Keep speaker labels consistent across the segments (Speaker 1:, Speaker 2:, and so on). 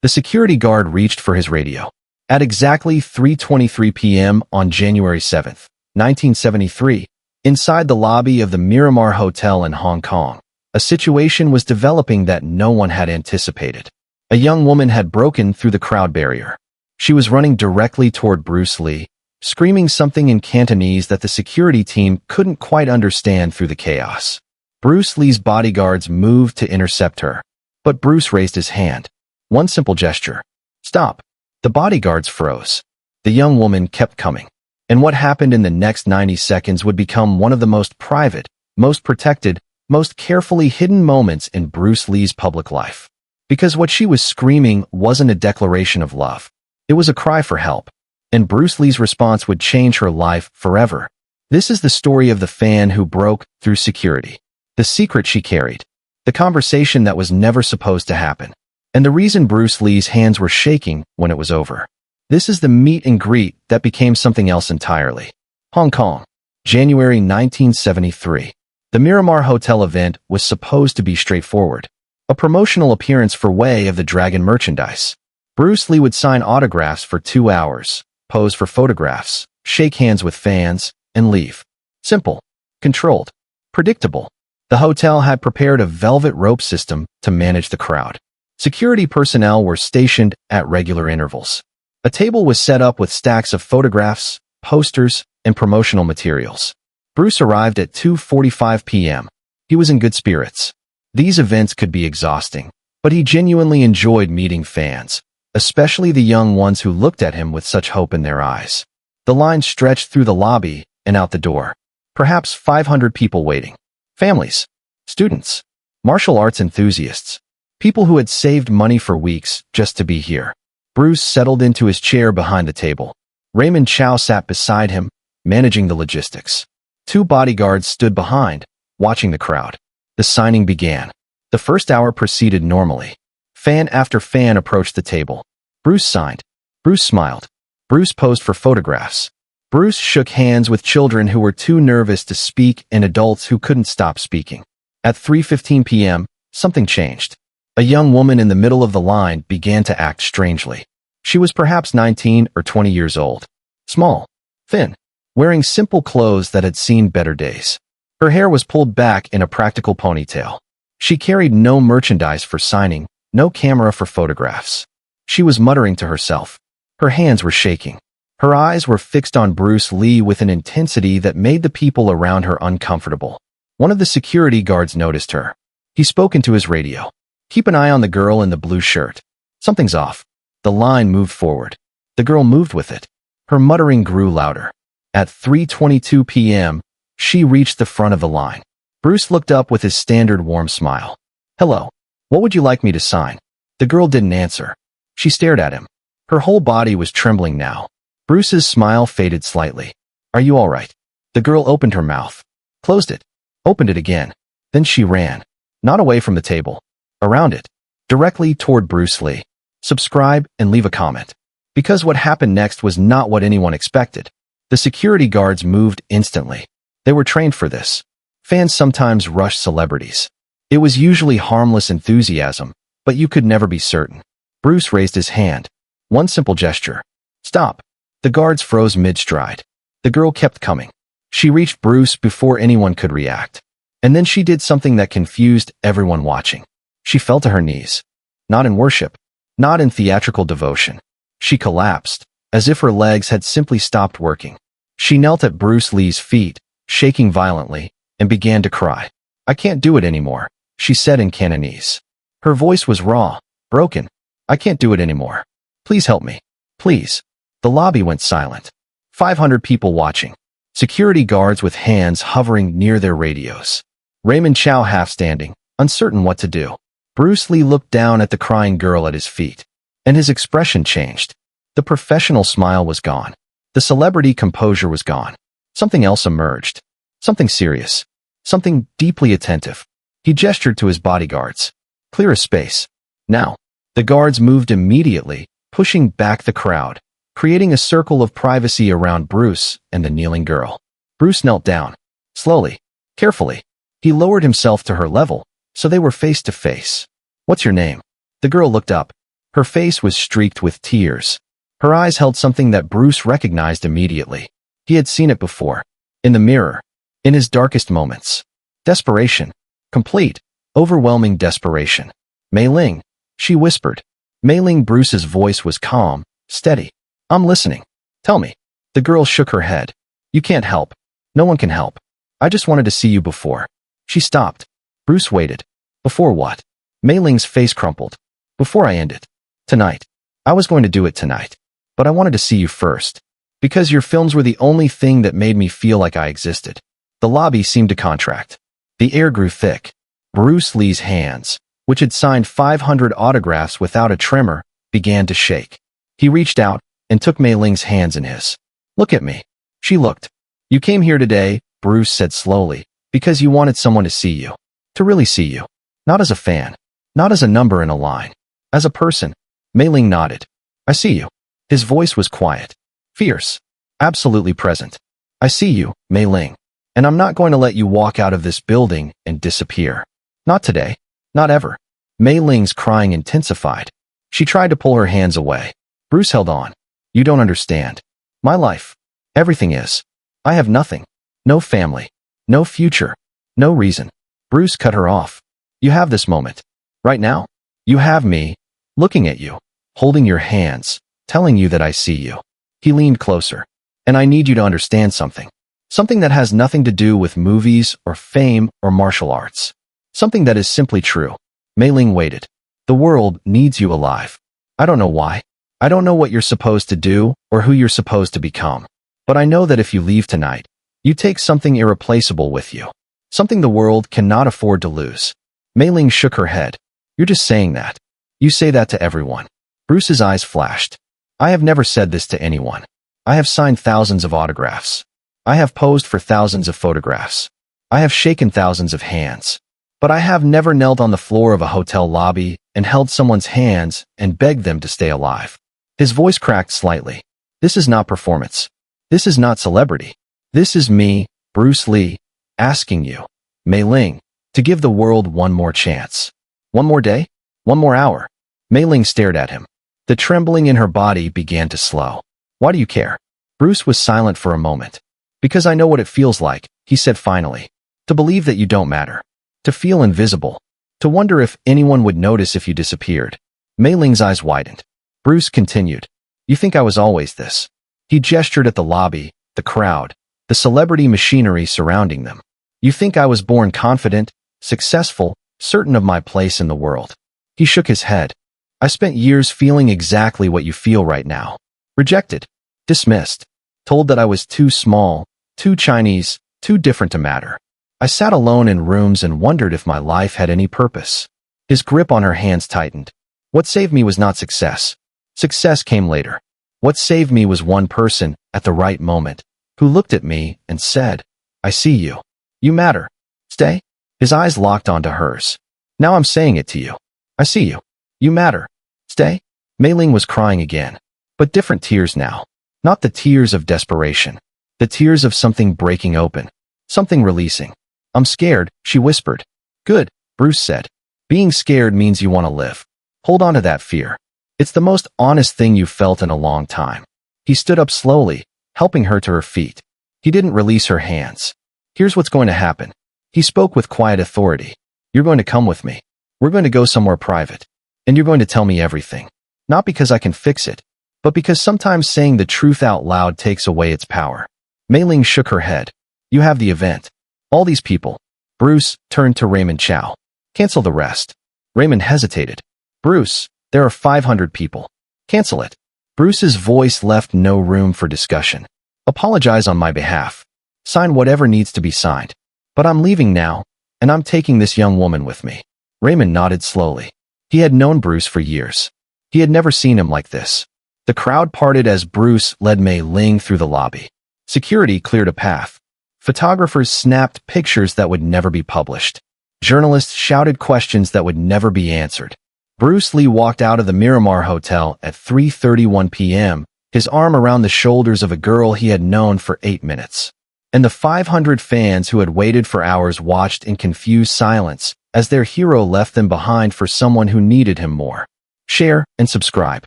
Speaker 1: The security guard reached for his radio. At exactly 3:23 p.m. on January 7th, 1973, inside the lobby of the Miramar Hotel in Hong Kong, a situation was developing that no one had anticipated. A young woman had broken through the crowd barrier. She was running directly toward Bruce Lee, screaming something in Cantonese that the security team couldn't quite understand through the chaos. Bruce Lee's bodyguards moved to intercept her, but Bruce raised his hand. One simple gesture. Stop. The bodyguards froze. The young woman kept coming. And what happened in the next 90 seconds would become one of the most private, most protected, most carefully hidden moments in Bruce Lee's public life. Because what she was screaming wasn't a declaration of love. It was a cry for help. And Bruce Lee's response would change her life forever. This is the story of the fan who broke through security. The secret she carried. The conversation that was never supposed to happen. And the reason Bruce Lee's hands were shaking when it was over. This is the meet and greet that became something else entirely. Hong Kong, January 1973. The Miramar Hotel event was supposed to be straightforward. A promotional appearance for Way of the Dragon merchandise. Bruce Lee would sign autographs for 2 hours, pose for photographs, shake hands with fans, and leave. Simple, controlled, predictable. The hotel had prepared a velvet rope system to manage the crowd. Security personnel were stationed at regular intervals. A table was set up with stacks of photographs, posters, and promotional materials. Bruce arrived at 2:45 p.m. He was in good spirits. These events could be exhausting, but he genuinely enjoyed meeting fans, especially the young ones who looked at him with such hope in their eyes. The line stretched through the lobby and out the door. Perhaps 500 people waiting. Families, students, martial arts enthusiasts, people who had saved money for weeks just to be here. Bruce settled into his chair behind the table. Raymond Chow sat beside him, managing the logistics. 2 bodyguards stood behind, watching the crowd. The signing began. The first hour proceeded normally. Fan after fan approached the table. Bruce signed. Bruce smiled. Bruce posed for photographs. Bruce shook hands with children who were too nervous to speak and adults who couldn't stop speaking. At 3:15 p.m., something changed. A young woman in the middle of the line began to act strangely. She was perhaps 19 or 20 years old. Small, thin, wearing simple clothes that had seen better days. Her hair was pulled back in a practical ponytail. She carried no merchandise for signing, no camera for photographs. She was muttering to herself. Her hands were shaking. Her eyes were fixed on Bruce Lee with an intensity that made the people around her uncomfortable. One of the security guards noticed her. He spoke into his radio. Keep an eye on the girl in the blue shirt. Something's off. The line moved forward. The girl moved with it. Her muttering grew louder. At 3:22 p.m., she reached the front of the line. Bruce looked up with his standard warm smile. Hello. What would you like me to sign? The girl didn't answer. She stared at him. Her whole body was trembling now. Bruce's smile faded slightly. Are you all right? The girl opened her mouth. Closed it. Opened it again. Then she ran. Not away from the table. Around it. Directly toward Bruce Lee. Subscribe and leave a comment. Because what happened next was not what anyone expected. The security guards moved instantly. They were trained for this. Fans sometimes rush celebrities. It was usually harmless enthusiasm, but you could never be certain. Bruce raised his hand. One simple gesture. Stop. The guards froze mid-stride. The girl kept coming. She reached Bruce before anyone could react. And then she did something that confused everyone watching. She fell to her knees. Not in worship. Not in theatrical devotion. She collapsed, as if her legs had simply stopped working. She knelt at Bruce Lee's feet, shaking violently, and began to cry. I can't do it anymore, she said in Cantonese. Her voice was raw, broken. I can't do it anymore. Please help me. Please. The lobby went silent. 500 people watching. Security guards with hands hovering near their radios. Raymond Chow half standing, uncertain what to do. Bruce Lee looked down at the crying girl at his feet, and his expression changed. The professional smile was gone. The celebrity composure was gone. Something else emerged. Something serious. Something deeply attentive. He gestured to his bodyguards. Clear a space. Now. The guards moved immediately, pushing back the crowd, creating a circle of privacy around Bruce and the kneeling girl. Bruce knelt down. Slowly. Carefully. He lowered himself to her level, so they were face to face. What's your name? The girl looked up. Her face was streaked with tears. Her eyes held something that Bruce recognized immediately. He had seen it before. In the mirror. In his darkest moments. Desperation. Complete, overwhelming desperation. Mei Ling, she whispered. Mei Ling. Bruce's voice was calm, steady. I'm listening. Tell me. The girl shook her head. You can't help. No one can help. I just wanted to see you before. She stopped. Bruce waited. Before what? Mei Ling's face crumpled. Before I end it. Tonight. I was going to do it tonight. But I wanted to see you first. Because your films were the only thing that made me feel like I existed. The lobby seemed to contract. The air grew thick. Bruce Lee's hands, which had signed 500 autographs without a tremor, began to shake. He reached out and took Mei Ling's hands in his. Look at me. She looked. You came here today, Bruce said slowly, because you wanted someone to see you. To really see you. Not as a fan. Not as a number in a line. As a person. Mei Ling nodded. I see you. His voice was quiet. Fierce. Absolutely present. I see you, Mei Ling. And I'm not going to let you walk out of this building and disappear. Not today. Not ever. Mei Ling's crying intensified. She tried to pull her hands away. Bruce held on. You don't understand. My life. Everything is. I have nothing. No family. No future. No reason. Bruce cut her off. You have this moment. Right now. You have me. Looking at you. Holding your hands. Telling you that I see you. He leaned closer. And I need you to understand something. Something that has nothing to do with movies or fame or martial arts. Something that is simply true. Mei Ling waited. The world needs you alive. I don't know why. I don't know what you're supposed to do or who you're supposed to become. But I know that if you leave tonight, you take something irreplaceable with you. Something the world cannot afford to lose. Mei Ling shook her head. You're just saying that. You say that to everyone. Bruce's eyes flashed. I have never said this to anyone. I have signed thousands of autographs. I have posed for thousands of photographs. I have shaken thousands of hands. But I have never knelt on the floor of a hotel lobby and held someone's hands and begged them to stay alive. His voice cracked slightly. This is not performance. This is not celebrity. This is me, Bruce Lee, asking you, Mei Ling, to give the world one more chance. One more day? One more hour? Mei Ling stared at him. The trembling in her body began to slow. Why do you care? Bruce was silent for a moment. Because I know what it feels like, he said finally. To believe that you don't matter. To feel invisible. To wonder if anyone would notice if you disappeared. Mei Ling's eyes widened. Bruce continued. You think I was always this? He gestured at the lobby, the crowd, the celebrity machinery surrounding them. You think I was born confident, successful, certain of my place in the world? He shook his head. I spent years feeling exactly what you feel right now. Rejected. Dismissed. Told that I was too small, too Chinese, too different to matter. I sat alone in rooms and wondered if my life had any purpose. His grip on her hands tightened. What saved me was not success. Success came later. What saved me was one person, at the right moment, who looked at me and said, I see you. You matter. Stay. His eyes locked onto hers. Now I'm saying it to you. I see you. You matter. Stay. Mei Ling was crying again. But different tears now. Not the tears of desperation. The tears of something breaking open. Something releasing. I'm scared, she whispered. Good, Bruce said. Being scared means you want to live. Hold on to that fear. It's the most honest thing you've felt in a long time. He stood up slowly, helping her to her feet. He didn't release her hands. Here's what's going to happen. He spoke with quiet authority. You're going to come with me. We're going to go somewhere private. And you're going to tell me everything. Not because I can fix it, but because sometimes saying the truth out loud takes away its power. Mei Ling shook her head. You have the event. All these people. Bruce turned to Raymond Chow. Cancel the rest. Raymond hesitated. Bruce, there are 500 people. Cancel it. Bruce's voice left no room for discussion. Apologize on my behalf. Sign whatever needs to be signed. But I'm leaving now, and I'm taking this young woman with me. Raymond nodded slowly. He had known Bruce for years. He had never seen him like this. The crowd parted as Bruce led Mei Ling through the lobby. Security cleared a path. Photographers snapped pictures that would never be published. Journalists shouted questions that would never be answered. Bruce Lee walked out of the Miramar Hotel at 3:31 p.m., his arm around the shoulders of a girl he had known for 8 minutes. And the 500 fans who had waited for hours watched in confused silence as their hero left them behind for someone who needed him more. share, and subscribe,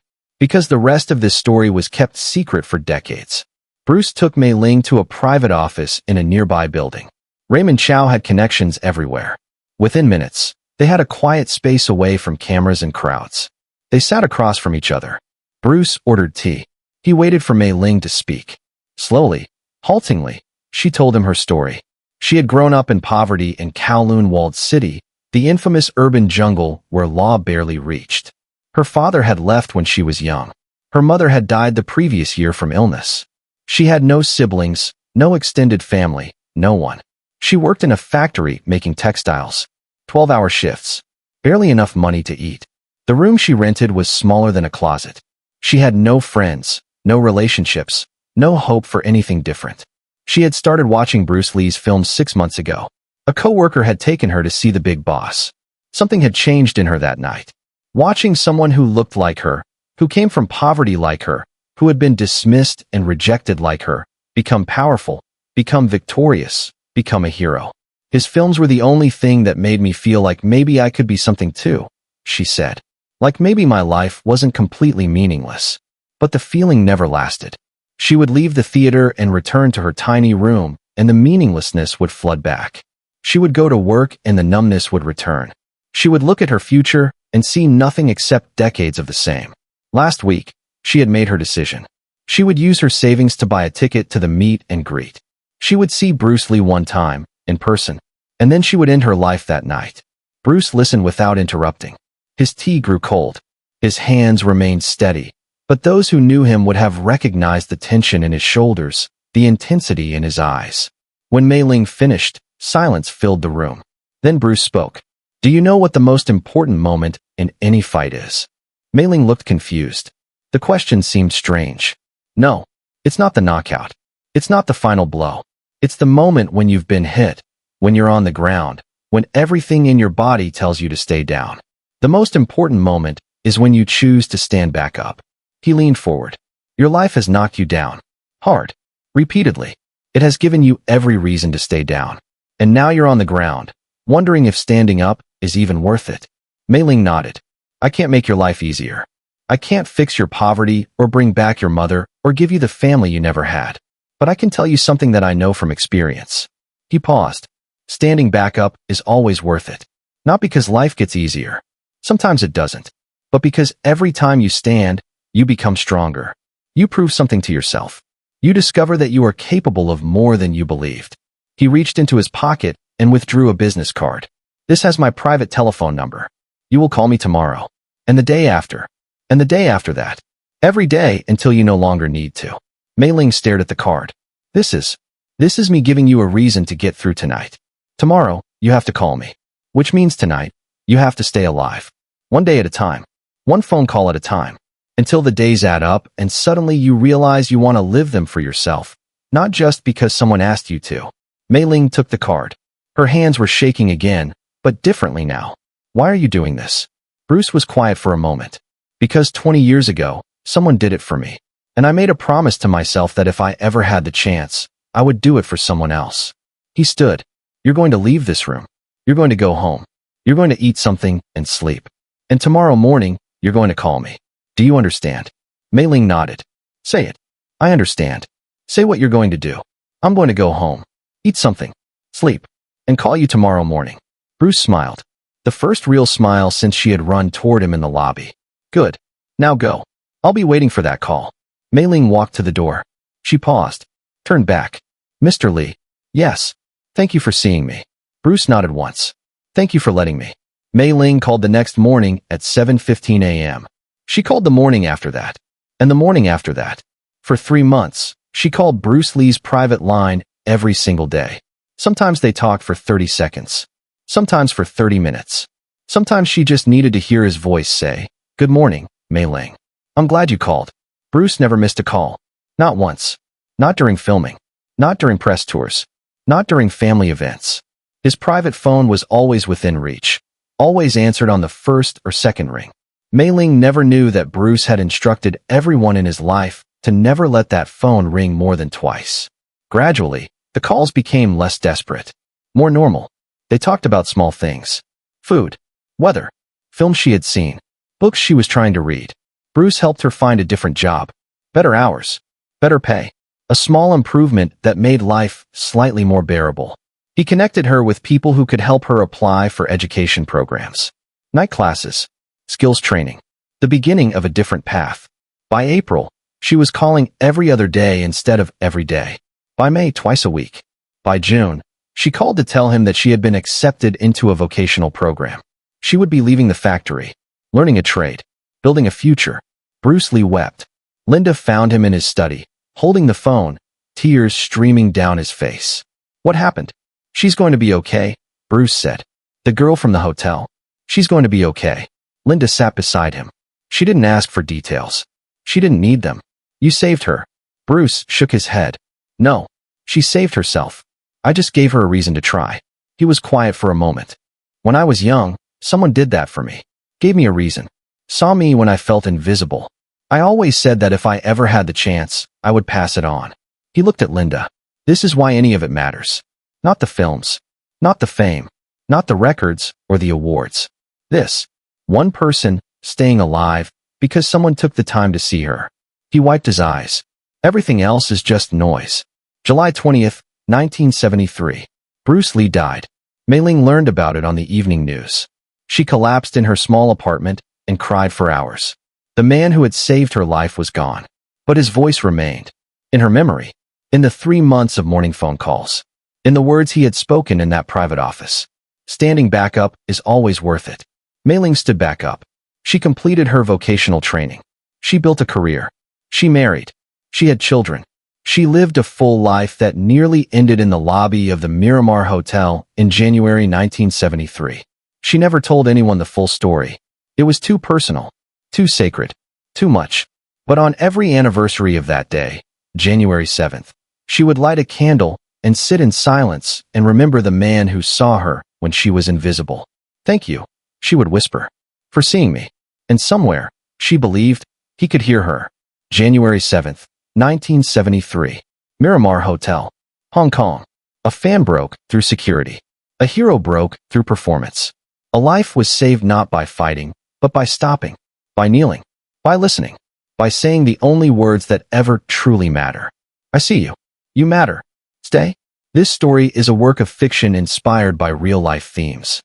Speaker 1: because the rest of this story was kept secret for decades. Bruce took Mei Ling to a private office in a nearby building. Raymond Chow had connections everywhere. Within minutes, they had a quiet space away from cameras and crowds. They sat across from each other. Bruce ordered tea. He waited for Mei Ling to speak. Slowly, haltingly, she told him her story. She had grown up in poverty in Kowloon-walled city, the infamous urban jungle where law barely reached. Her father had left when she was young. Her mother had died the previous year from illness. She had no siblings, no extended family, no one. She worked in a factory making textiles. 12-hour shifts. Barely enough money to eat. The room she rented was smaller than a closet. She had no friends, no relationships, no hope for anything different. She had started watching Bruce Lee's films 6 months ago. A coworker had taken her to see The Big Boss. Something had changed in her that night. Watching someone who looked like her, who came from poverty like her, who had been dismissed and rejected like her, become powerful, become victorious, become a hero. His films were the only thing that made me feel like maybe I could be something too, she said. Like maybe my life wasn't completely meaningless. But the feeling never lasted. She would leave the theater and return to her tiny room, and the meaninglessness would flood back. She would go to work and the numbness would return. She would look at her future and see nothing except decades of the same. Last week, she had made her decision. She would use her savings to buy a ticket to the meet and greet. She would see Bruce Lee one time, in person, and then she would end her life that night. Bruce listened without interrupting. His tea grew cold. His hands remained steady, but those who knew him would have recognized the tension in his shoulders, the intensity in his eyes. When Mei Ling finished, silence filled the room. Then Bruce spoke. Do you know what the most important moment in any fight is? Mei Ling looked confused. The question seemed strange. No, it's not the knockout. It's not the final blow. It's the moment when you've been hit, when you're on the ground, when everything in your body tells you to stay down. The most important moment is when you choose to stand back up. He leaned forward. Your life has knocked you down. Hard. Repeatedly. It has given you every reason to stay down. And now you're on the ground, wondering if standing up is even worth it. Mei Ling nodded. I can't make your life easier. I can't fix your poverty or bring back your mother or give you the family you never had. But I can tell you something that I know from experience. He paused. Standing back up is always worth it. Not because life gets easier. Sometimes it doesn't. But because every time you stand, you become stronger. You prove something to yourself. You discover that you are capable of more than you believed. He reached into his pocket and withdrew a business card. This has my private telephone number. You will call me tomorrow. And the day after. And the day after that. Every day until you no longer need to. Mei Ling stared at the card. This is me giving you a reason to get through tonight. Tomorrow, you have to call me. Which means tonight, you have to stay alive. One day at a time. One phone call at a time. Until the days add up and suddenly you realize you want to live them for yourself. Not just because someone asked you to. Mei Ling took the card. Her hands were shaking again, but differently now. Why are you doing this? Bruce was quiet for a moment. Because 20 years ago, someone did it for me. And I made a promise to myself that if I ever had the chance, I would do it for someone else. He stood. You're going to leave this room. You're going to go home. You're going to eat something and sleep. And tomorrow morning, you're going to call me. Do you understand? Mei Ling nodded. Say it. I understand. Say what you're going to do. I'm going to go home. Eat something. Sleep. And call you tomorrow morning. Bruce smiled. The first real smile since she had run toward him in the lobby. Good. Now go. I'll be waiting for that call. Mei Ling walked to the door. She paused. Turned back. Mr. Lee. Yes. Thank you for seeing me. Bruce nodded once. Thank you for letting me. Mei Ling called the next morning at 7:15 a.m. She called the morning after that. And the morning after that. For 3 months, she called Bruce Lee's private line every single day. Sometimes they talked for 30 seconds. Sometimes for 30 minutes. Sometimes she just needed to hear his voice say, Good morning, Mei Ling. I'm glad you called. Bruce never missed a call. Not once. Not during filming. Not during press tours. Not during family events. His private phone was always within reach. Always answered on the first or second ring. Mei Ling never knew that Bruce had instructed everyone in his life to never let that phone ring more than twice. Gradually, the calls became less desperate. More normal. They talked about small things. Food. Weather. Films she had seen. books she was trying to read. Bruce helped her find a different job. Better hours. Better pay. A small improvement that made life slightly more bearable. He connected her with people who could help her apply for education programs. Night classes. Skills training. The beginning of a different path. By April, she was calling every other day instead of every day. By May, twice a week. By June, she called to tell him that she had been accepted into a vocational program. She would be leaving the factory, learning a trade, building a future. Bruce Lee wept. Linda found him in his study, holding the phone, tears streaming down his face. What happened? She's going to be okay, Bruce said. The girl from the hotel. She's going to be okay. Linda sat beside him. She didn't ask for details. She didn't need them. You saved her. Bruce shook his head. No, she saved herself. I just gave her a reason to try. He was quiet for a moment. When I was young, someone did that for me. Gave me a reason. Saw me when I felt invisible. I always said that if I ever had the chance, I would pass it on. He looked at Linda. This is why any of it matters. Not the films. Not the fame. Not the records or the awards. This. One person, staying alive, because someone took the time to see her. He wiped his eyes. Everything else is just noise. July 20th, 1973. Bruce Lee died. Mei Ling learned about it on the evening news. She collapsed in her small apartment and cried for hours. The man who had saved her life was gone. But his voice remained. In her memory. In the 3 months of morning phone calls. In the words he had spoken in that private office. Standing back up is always worth it. Mei Ling stood back up. She completed her vocational training. She built a career. She married. She had children. She lived a full life that nearly ended in the lobby of the Miramar Hotel in January 1973. She never told anyone the full story. It was too personal, too sacred, too much. But on every anniversary of that day, January 7th, she would light a candle and sit in silence and remember the man who saw her when she was invisible. Thank you, she would whisper, for seeing me. And somewhere, she believed, he could hear her. January 7th, 1973. Miramar Hotel, Hong Kong. A fan broke through security. A hero broke through performance. A life was saved not by fighting, but by stopping, by kneeling, by listening, by saying the only words that ever truly matter. I see you. You matter. Stay. This story is a work of fiction inspired by real-life themes.